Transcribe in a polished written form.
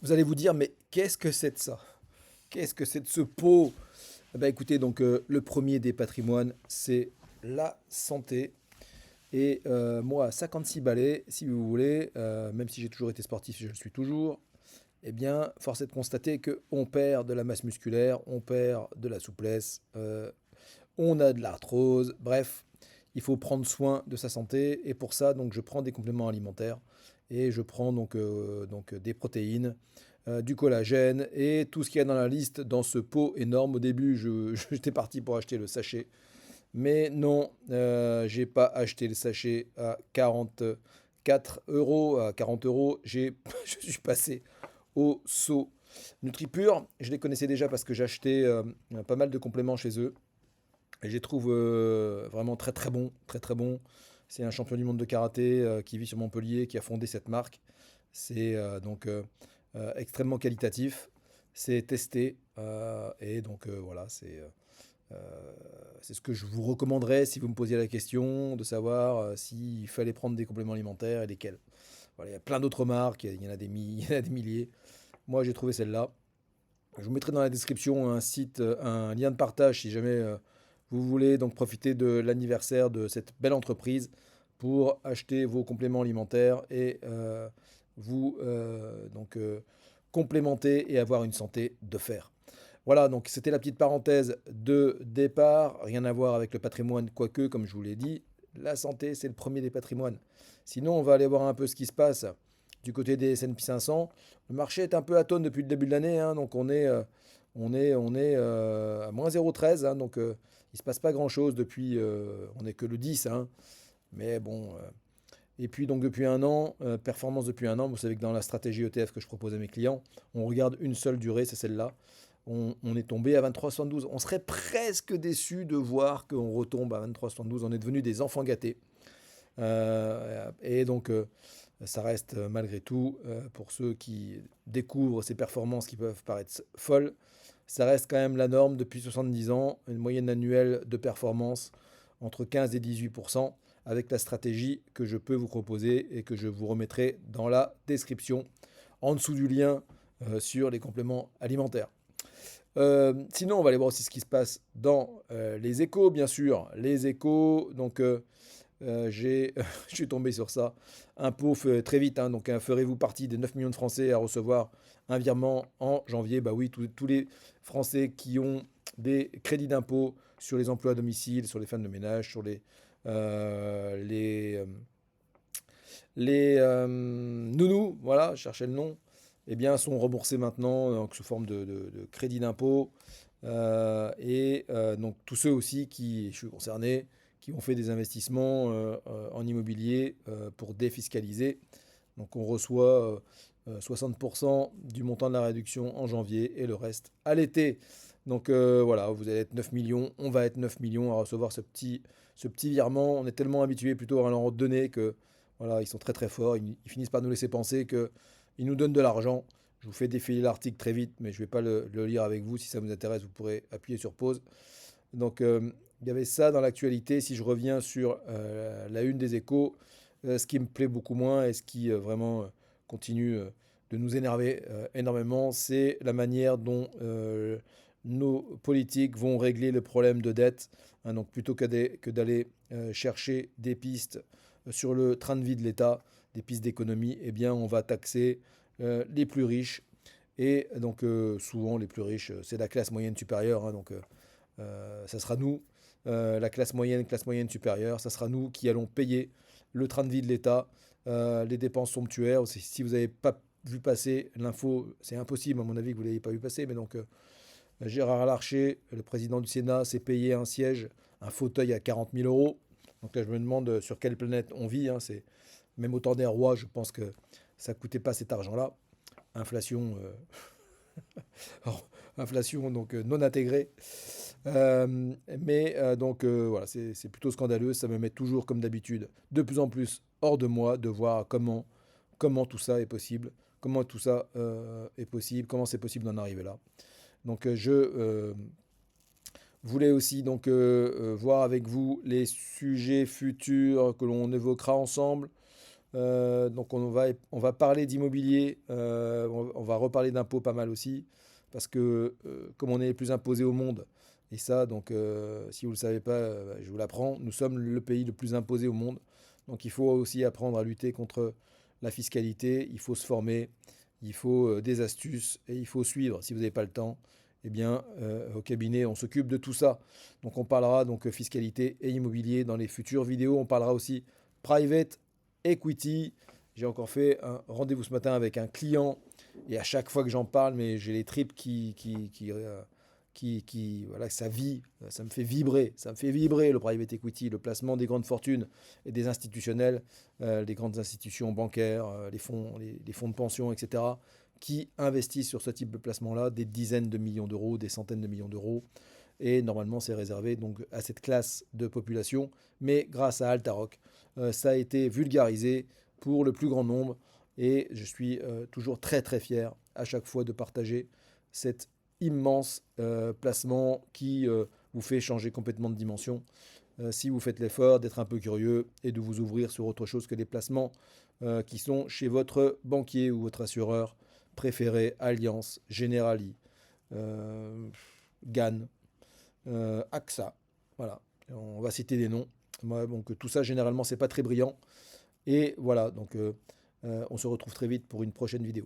Vous allez vous dire, mais qu'est-ce que c'est de ça? Qu'est-ce que c'est de ce pot? Eh ben, écoutez, donc le premier des patrimoines, c'est la santé. Et moi, à 56 balais, si vous voulez, même si j'ai toujours été sportif, je le suis toujours, eh bien, force est de constater qu'on perd de la masse musculaire, on perd de la souplesse, on a de l'arthrose, bref, il faut prendre soin de sa santé. Et pour ça, donc, je prends des compléments alimentaires et je prends donc des protéines, du collagène et tout ce qu'il y a dans la liste dans ce pot énorme. Au début, j'étais parti pour acheter le sachet, mais non, j'ai pas acheté le sachet à 44 euros. À 40 euros, je suis passé au seau NutriPure. Je les connaissais déjà parce que j'achetais pas mal de compléments chez eux. Et je les trouve vraiment très très bons, très très bons. C'est un champion du monde de karaté qui vit sur Montpellier, qui a fondé cette marque. C'est extrêmement qualitatif, c'est testé, et donc voilà, c'est ce que je vous recommanderais si vous me posiez la question de savoir s'il fallait prendre des compléments alimentaires et lesquels. Voilà, il y a plein d'autres marques, il y en a il y en a des milliers. Moi, j'ai trouvé celle-là. Je vous mettrai dans la description un site, un lien de partage si jamais vous voulez donc profiter de l'anniversaire de cette belle entreprise pour acheter vos compléments alimentaires et vous complémenter et avoir une santé de fer. Voilà, donc c'était la petite parenthèse de départ, rien à voir avec le patrimoine, quoique, comme je vous l'ai dit, la santé c'est le premier des patrimoines. Sinon, on va aller voir un peu ce qui se passe du côté des S&P 500. Le marché est un peu atone depuis le début de l'année, hein, donc on est à moins 0,13, hein, donc il ne se passe pas grand-chose depuis, on n'est que le 10, hein, mais bon. Et puis donc depuis un an, performance depuis un an, vous savez que dans la stratégie ETF que je propose à mes clients, on regarde une seule durée, c'est celle-là. On est tombé à 23,72. On serait presque déçu de voir qu'on retombe à 23,72. On est devenus des enfants gâtés. Et donc, ça reste malgré tout, pour ceux qui découvrent ces performances qui peuvent paraître folles, ça reste quand même la norme depuis 70 ans, une moyenne annuelle de performance entre 15 et 18%, avec la stratégie que je peux vous proposer et que je vous remettrai dans la description, en dessous du lien sur les compléments alimentaires. Sinon, on va aller voir aussi ce qui se passe dans les échos, bien sûr. Les échos, donc je suis tombé sur ça. Impôt très vite, hein, donc ferez-vous partie des 9 millions de Français à recevoir un virement en janvier? Bah oui, tous les Français qui ont des crédits d'impôt sur les emplois à domicile, sur les femmes de ménage, sur euh, les, euh, les nounous, voilà, je cherchais le nom, eh bien, sont remboursés maintenant donc, sous forme de crédit d'impôt. Donc tous ceux aussi qui, je suis concerné, qui ont fait des investissements en immobilier pour défiscaliser. Donc on reçoit 60% du montant de la réduction en janvier et le reste à l'été. Donc voilà, vous allez être 9 millions, on va être 9 millions à recevoir ce petit virement. On est tellement habitué plutôt à leur donner que voilà, ils sont très très forts. Ils finissent par nous laisser penser qu'ils nous donnent de l'argent. Je vous fais défiler l'article très vite, mais je ne vais pas le lire avec vous. Si ça vous intéresse, vous pourrez appuyer sur pause. Donc il y avait ça dans l'actualité. Si je reviens sur la une des échos, ce qui me plaît beaucoup moins et ce qui vraiment continue de nous énerver énormément, c'est la manière dont nos politiques vont régler le problème de dette. Hein, donc plutôt que d'aller chercher des pistes sur le train de vie de l'État, des pistes d'économie, eh bien on va taxer les plus riches. Et donc souvent les plus riches, c'est la classe moyenne supérieure. Hein, donc ça sera nous, la classe moyenne supérieure, ça sera nous qui allons payer le train de vie de l'État, les dépenses somptuaires. Si vous n'avez pas vu passer l'info, c'est impossible à mon avis que vous ne l'ayez pas vu passer, mais donc Gérard Larcher, le président du Sénat, s'est payé un siège, un fauteuil à 40 000 euros. Donc là, je me demande sur quelle planète on vit. Hein, même au temps des rois, je pense que ça ne coûtait pas cet argent-là. Inflation, inflation donc non intégrée. Mais voilà, c'est plutôt scandaleux. Ça me met toujours, comme d'habitude, de plus en plus hors de moi de voir comment tout ça est possible. Comment tout ça est possible. Comment c'est possible d'en arriver là. Donc je voulais aussi donc voir avec vous les sujets futurs que l'on évoquera ensemble. Donc on va parler d'immobilier, on va reparler d'impôts pas mal aussi, parce que comme on est les plus imposés au monde, et ça, donc si vous ne le savez pas, je vous l'apprends, nous sommes le pays le plus imposé au monde. Donc il faut aussi apprendre à lutter contre la fiscalité, il faut se former, il faut des astuces et il faut suivre. Si vous n'avez pas le temps, eh bien au cabinet, on s'occupe de tout ça. Donc on parlera donc fiscalité et immobilier dans les futures vidéos. On parlera aussi private equity. J'ai encore fait un rendez-vous ce matin avec un client et à chaque fois que j'en parle, mais j'ai les tripes voilà, ça me fait vibrer le private equity, le placement des grandes fortunes et des institutionnels, des grandes institutions bancaires, les fonds de pension, etc., qui investissent sur ce type de placement-là des dizaines de millions d'euros, des centaines de millions d'euros. Et normalement, c'est réservé donc à cette classe de population. Mais grâce à Altaroc, ça a été vulgarisé pour le plus grand nombre. Et je suis toujours très très fier à chaque fois de partager cet immense placement qui vous fait changer complètement de dimension. Si vous faites l'effort d'être un peu curieux et de vous ouvrir sur autre chose que les placements qui sont chez votre banquier ou votre assureur préféré, Allianz, Generali, GAN, AXA. Voilà, on va citer des noms. Moi, donc tout ça, généralement, c'est pas très brillant. Et voilà, donc on se retrouve très vite pour une prochaine vidéo.